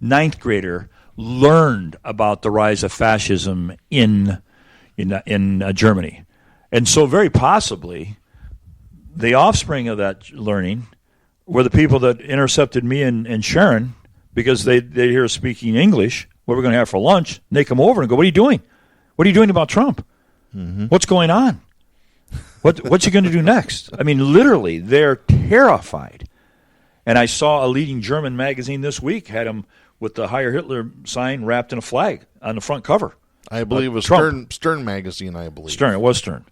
ninth grader learned about the rise of fascism in Germany. And so very possibly the offspring of that learning were the people that intercepted me and Sharon because they hear us speaking English, what we're going to have for lunch, and they come over and go, what are you doing? What are you doing about Trump? Mm-hmm. What's going on? What's he going to do next? I mean, literally, they're terrified. And I saw a leading German magazine this week had him with the Heil Hitler sign wrapped in a flag on the front cover. I believe it was Stern magazine, I believe. Stern, it was Stern.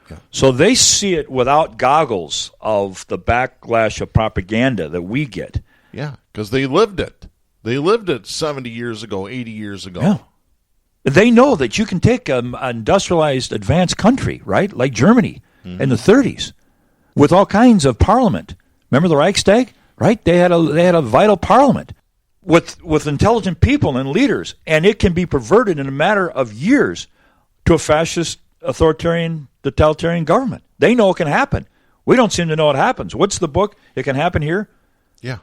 Yeah. So they see it without goggles of the backlash of propaganda that we get. Yeah, because they lived it. They lived it 70 years ago, 80 years ago. Yeah. They know that you can take an industrialized, advanced country, right, like Germany in the 30s, with all kinds of parliament. Remember the Reichstag, right? They had a vital parliament with intelligent people and leaders, and it can be perverted in a matter of years to a fascist, authoritarian, totalitarian government. They know it can happen. We don't seem to know it happens. What's the book? It can happen here? Yeah.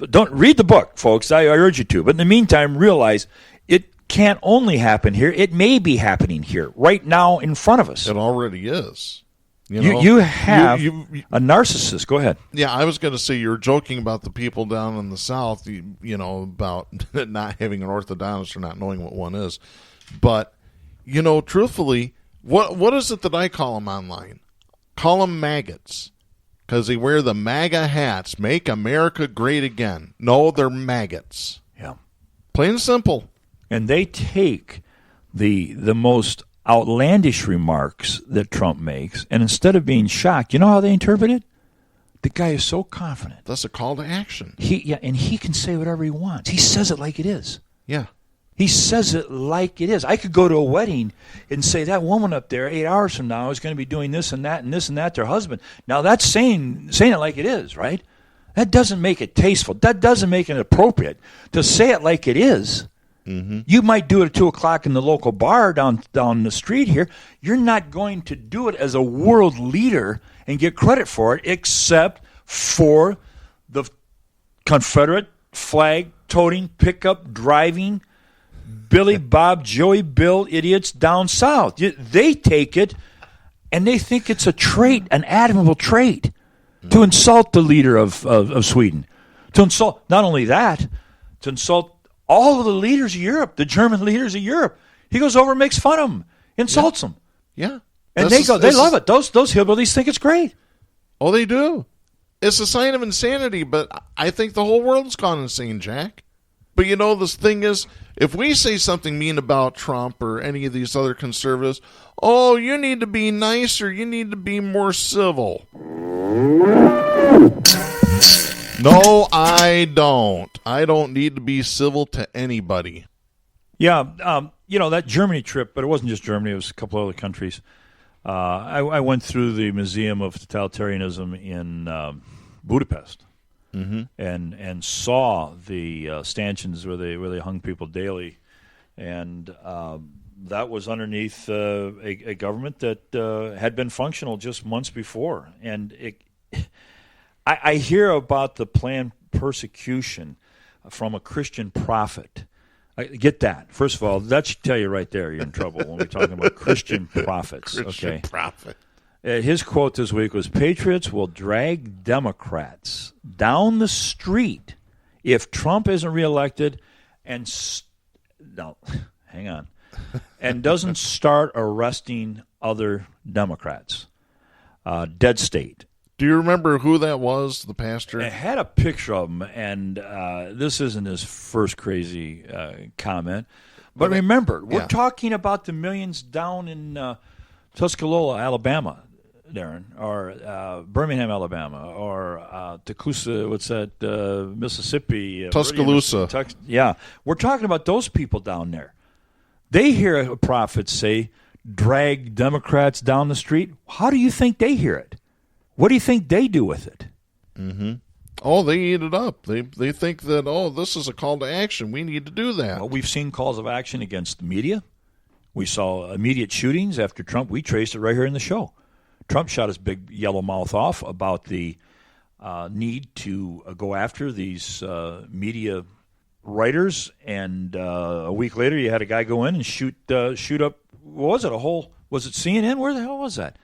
Don't read the book, folks. I urge you to. But in the meantime, realize it can't only happen here. It may be happening here right now in front of us. It already is. You have a narcissist. Go ahead. Yeah, I was going to say you were joking about the people down in the South, about not having an orthodontist or not knowing what one is. But, truthfully, what is it that I call them online? Call them maggots. Because they wear the MAGA hats. Make America great again. No, they're maggots. Yeah. Plain and simple. And they take the most outlandish remarks that Trump makes, and instead of being shocked, you know how they interpret it? The guy is so confident. That's a call to action. And he can say whatever he wants. He says it like it is. Yeah. He says it like it is. I could go to a wedding and say that woman up there 8 hours from now is going to be doing this and that and this and that to her husband. Now that's saying it like it is, right? That doesn't make it tasteful. That doesn't make it appropriate. To say it like it is, you might do it at 2 o'clock in the local bar down the street here. You're not going to do it as a world leader and get credit for it, except for the Confederate flag toting, pickup driving, Billy Bob, Joey Bill idiots down south. They take it and they think it's a trait, an admirable trait, to insult the leader of Sweden. To insult, not only that, to insult all of the leaders of Europe, the German leaders of Europe. He goes over and makes fun of them, insults them. Yeah. And they love it. Those hillbillies think it's great. Oh, they do. It's a sign of insanity, but I think the whole world's gone insane, Jack. But this thing is, if we say something mean about Trump or any of these other conservatives, oh, you need to be nicer, you need to be more civil. No, I don't. I don't need to be civil to anybody. Yeah, that Germany trip, but it wasn't just Germany, it was a couple other countries. I went through the Museum of Totalitarianism in Budapest and saw the stanchions where they hung people daily. And that was underneath a government that had been functional just months before. And I hear about the planned persecution from a Christian prophet. Get that. First of all, that should tell you right there you're in trouble when we're talking about Christian prophets. Christian prophet. His quote this week was, "Patriots will drag Democrats down the street if Trump isn't reelected and and doesn't start arresting other Democrats." Dead state. Do you remember who that was, the pastor? I had a picture of him, and this isn't his first crazy comment. But remember, we're talking about the millions down in Tuscaloosa, Alabama, Darren, or Birmingham, Alabama, or Tecumseh, Mississippi. Tuscaloosa. Yeah. We're talking about those people down there. They hear a prophet say, drag Democrats down the street. How do you think they hear it? What do you think they do with it? Mm-hmm. Oh, they eat it up. They think that, this is a call to action. We need to do that. Well, we've seen calls of action against the media. We saw immediate shootings after Trump. We traced it right here in the show. Trump shot his big yellow mouth off about the need to go after these media writers, and a week later you had a guy go in and shoot up. What was it? Was it CNN? Where the hell was that?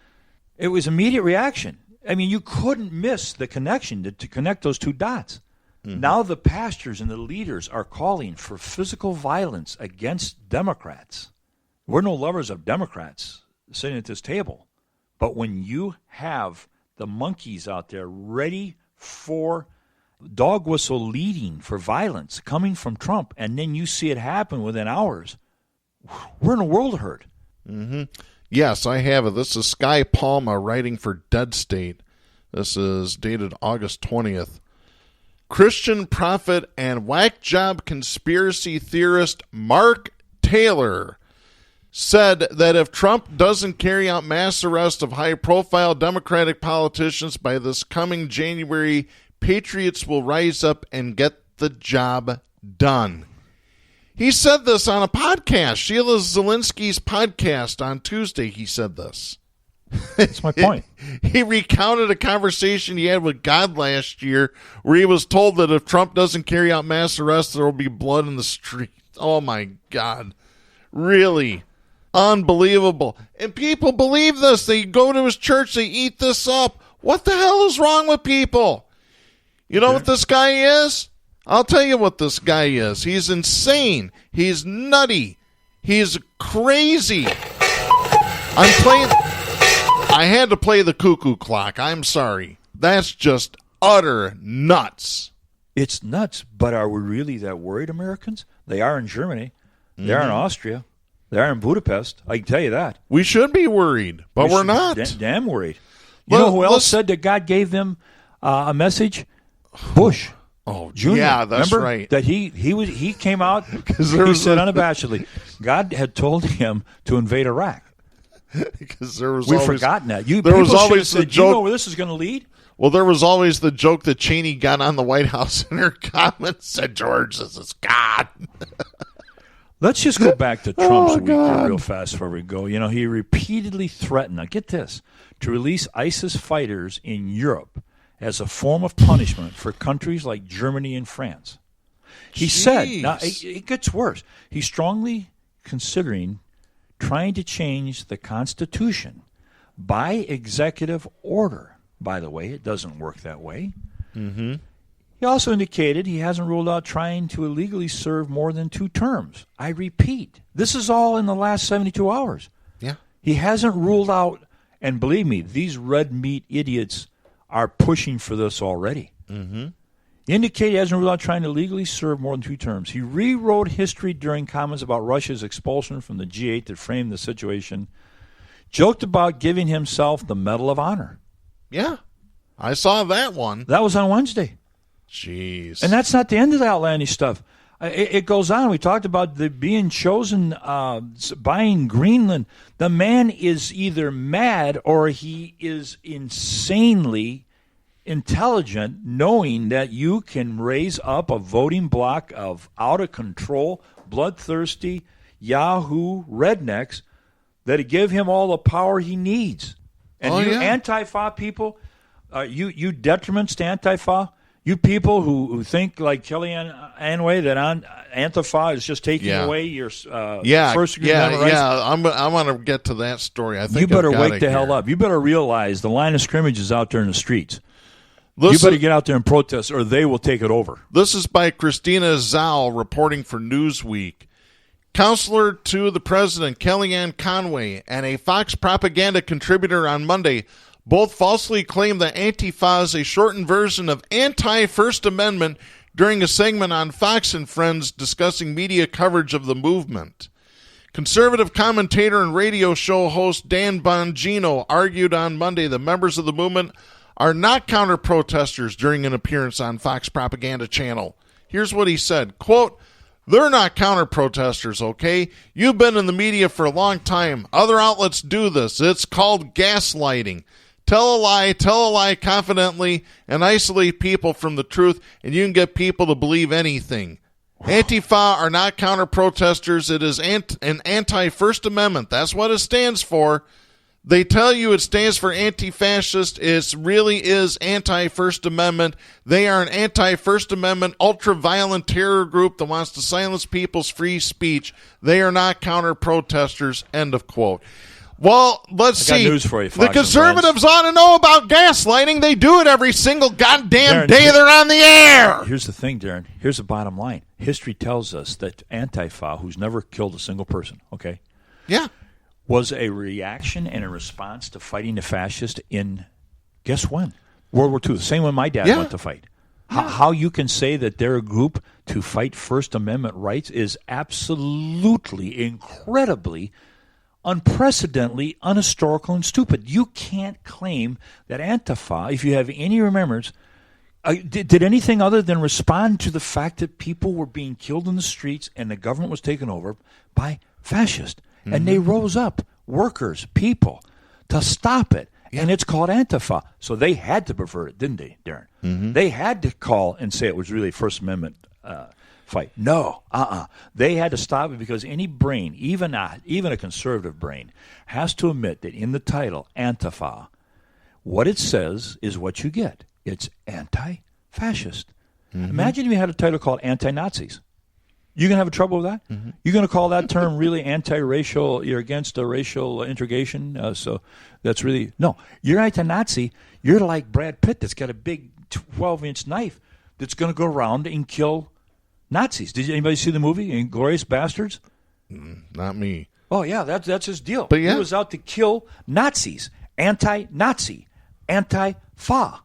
It was immediate reaction. I mean, you couldn't miss the connection to connect those two dots. Mm-hmm. Now the pastors and the leaders are calling for physical violence against Democrats. We're no lovers of Democrats sitting at this table. But when you have the monkeys out there ready for dog whistle leading for violence coming from Trump, and then you see it happen within hours, we're in a world of hurt. Mm-hmm. Yes, I have it. This is Sky Palma writing for Dead State. This is dated August 20th. Christian prophet and whack job conspiracy theorist Mark Taylor said that if Trump doesn't carry out mass arrests of high-profile Democratic politicians by this coming January, patriots will rise up and get the job done. He said this on a podcast, Sheila Zielinski's podcast on Tuesday. He said this. That's my point. He recounted a conversation he had with God last year where he was told that if Trump doesn't carry out mass arrests, there will be blood in the street. Oh, my God. Really? Unbelievable. And people believe this. They go to his church. They eat this up. What the hell is wrong with people? You know what this guy is? I'll tell you what this guy is. He's insane. He's nutty. He's crazy. I had to play the cuckoo clock. I'm sorry. That's just utter nuts. It's nuts, but are we really that worried, Americans? They are in Germany. They are in Austria. They are in Budapest. I can tell you that. We should be worried, but we're not. Damn worried. You know who else said that God gave them a message? Bush. Oh, Jr. Yeah, that's Remember right. That he came out. He said unabashedly, God had told him to invade Iraq. Because we've forgotten that. There was always the joke. You know where this is going to lead? Well, there was always the joke that Cheney got on the White House in her comments, said, George, this is God. Let's just go back to Trump's week here real fast before we go. You know, he repeatedly threatened, now get this, to release ISIS fighters in Europe as a form of punishment for countries like Germany and France. He said, now it gets worse, he's strongly considering trying to change the Constitution by executive order. By the way, it doesn't work that way. Mm-hmm. He also indicated he hasn't ruled out trying to illegally serve more than 2 terms. I repeat, this is all in the last 72 hours. Yeah. He hasn't ruled out, and believe me, these red meat idiots are pushing for this already. Mm-hmm. He indicated he hasn't ruled out trying to legally serve more than 2 terms. He rewrote history during comments about Russia's expulsion from the G8 that framed the situation, joked about giving himself the Medal of Honor. Yeah, I saw that one. That was on Wednesday. Jeez. And that's not the end of the outlandish stuff. It goes on. We talked about the being chosen, buying Greenland. The man is either mad or he is insanely intelligent, knowing that you can raise up a voting bloc of out-of-control, bloodthirsty, Yahoo rednecks that give him all the power he needs. And Antifa people, you detriments to Antifa, you people who think like Kellyanne Conway that Antifa is just taking away your first-degree rights. Yeah, I'm going to get to that story. I think you better wake the hell up. You better realize the line of scrimmage is out there in the streets. You better get out there and protest, or they will take it over. This is by Christina Zhao reporting for Newsweek. Counselor to the president, Kellyanne Conway, and a Fox propaganda contributor on Monday both falsely claimed that Antifa is a shortened version of anti-First Amendment during a segment on Fox and Friends discussing media coverage of the movement. Conservative commentator and radio show host Dan Bongino argued on Monday that members of the movement are not counter-protesters during an appearance on Fox Propaganda Channel. Here's what he said, quote, "They're not counter-protesters, okay? You've been in the media for a long time. Other outlets do this. It's called gaslighting. Tell a lie confidently, and isolate people from the truth, and you can get people to believe anything. Antifa are not counter-protesters. It is an anti-First Amendment. That's what it stands for. They tell you it stands for anti-fascist. It really is anti-First Amendment. They are an anti-First Amendment, ultra-violent terror group that wants to silence people's free speech. They are not counter-protesters, end of quote. Well, let's see. I got news for you, Fox the conservatives ought to know about gaslighting. They do it every single goddamn day they're on the air. Here's the thing, Darren. Here's the bottom line. History tells us that Antifa, who's never killed a single person, okay? Yeah. Was a reaction and a response to fighting the fascists in, guess when? World War II. The same when my dad went to fight. How you can say that they're a group to fight First Amendment rights is absolutely, incredibly, unprecedentedly unhistorical and stupid. You can't claim that Antifa, if you have any remembrance, did anything other than respond to the fact that people were being killed in the streets and the government was taken over by fascists. Mm-hmm. And they rose up, workers, people, to stop it. Yeah. And it's called Antifa. So they had to pervert it, didn't they, Darren? Mm-hmm. They had to call and say it was really a First Amendment fight. No, They had to stop it because any brain, even a conservative brain, has to admit that in the title, Antifa, what it says is what you get. It's anti-fascist. Mm-hmm. Imagine if you had a title called Anti-Nazis. You going to have trouble with that? Mm-hmm. You're going to call that term really anti-racial, you're against a racial integration, so that's really, no. You're anti-Nazi, you're like Brad Pitt that's got a big 12-inch knife that's going to go around and kill Nazis. Did anybody see the movie, Inglourious Bastards? Not me. Oh, yeah, that's his deal. But yeah. He was out to kill Nazis, anti-Nazi, anti-fa.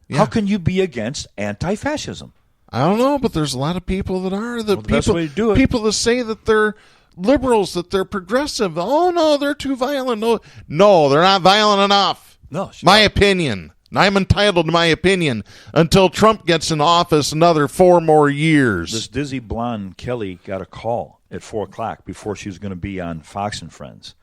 Yeah. How can you be against anti-fascism? I don't know, but there's a lot of people that are. The best way to do it. People that say that they're liberals, that they're progressive. Oh, no, they're too violent. No, they're not violent enough. No, my opinion. I'm entitled to my opinion until Trump gets in office another 4 more years. This dizzy blonde Kelly got a call at 4 o'clock before she was going to be on Fox and Friends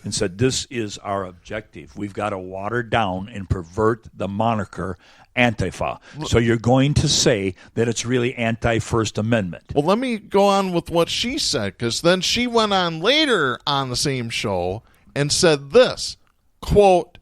and said, this is our objective. We've got to water down and pervert the moniker Antifa. So you're going to say that it's really anti-First Amendment. Well, let me go on with what she said, because then she went on later on the same show and said this, quote,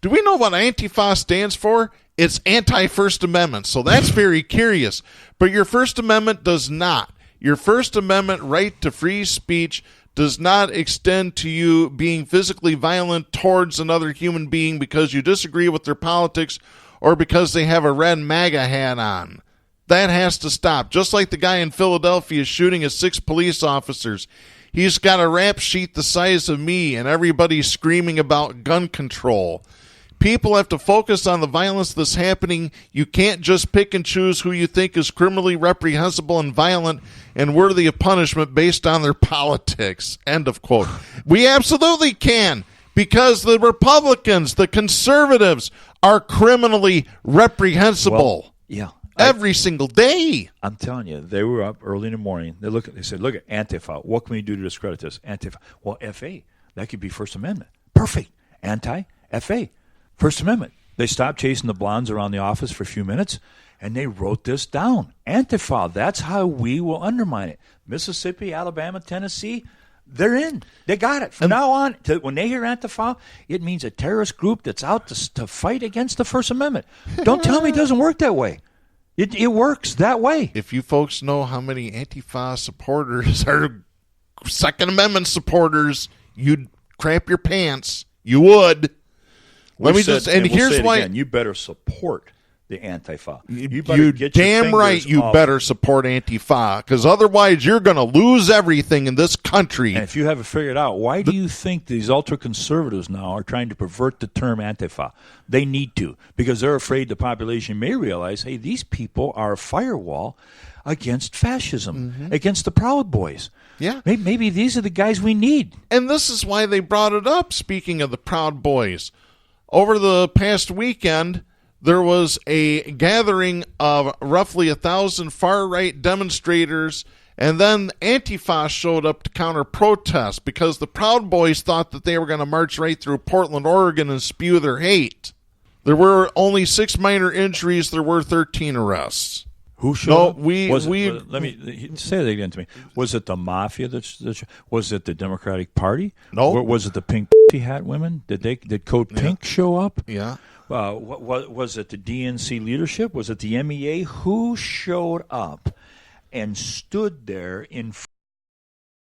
do we know what Antifa stands for? It's anti-First Amendment. So that's very curious. But your First Amendment does not. Your First Amendment right to free speech does not extend to you being physically violent towards another human being because you disagree with their politics or because they have a red MAGA hat on. That has to stop. Just like the guy in Philadelphia shooting at 6 police officers. He's got a rap sheet the size of me, and everybody's screaming about gun control. People have to focus on the violence that's happening. You can't just pick and choose who you think is criminally reprehensible and violent and worthy of punishment based on their politics. End of quote. We absolutely can, because the Republicans, the conservatives, are criminally reprehensible. Well, yeah. Every single day. I'm telling you, they were up early in the morning. They said, look at Antifa. What can we do to discredit this? Antifa. Well, FA. That could be First Amendment. Perfect. Anti-FA. First Amendment. They stopped chasing the blondes around the office for a few minutes, and they wrote this down. Antifa. That's how we will undermine it. Mississippi, Alabama, Tennessee, they're in. They got it. From now on, when they hear Antifa, it means a terrorist group that's out to fight against the First Amendment. Don't tell me it doesn't work that way. It works that way. If you folks know how many Antifa supporters are Second Amendment supporters, you'd crap your pants. You would. Here's why. Again, you better support the Antifa. You damn right you better support Antifa, because otherwise you're going to lose everything in this country. And if you haven't figured out, why do you think these ultra-conservatives now are trying to pervert the term Antifa? They need to, because they're afraid the population may realize, hey, these people are a firewall against fascism, against the Proud Boys. Yeah. Maybe these are the guys we need. And this is why they brought it up, speaking of the Proud Boys. Over the past weekend, there was a gathering of roughly 1,000 far-right demonstrators, and then Antifa showed up to counter-protest because the Proud Boys thought that they were going to march right through Portland, Oregon and spew their hate. There were only 6 minor injuries. There were 13 arrests. Who showed up? Let me say that again to me. Was it the mafia? Was it the Democratic Party? No. Or was it the pink hat women? Did Code Pink show up? Yeah. What was it? The DNC leadership? Was it the MEA? Who showed up and stood there in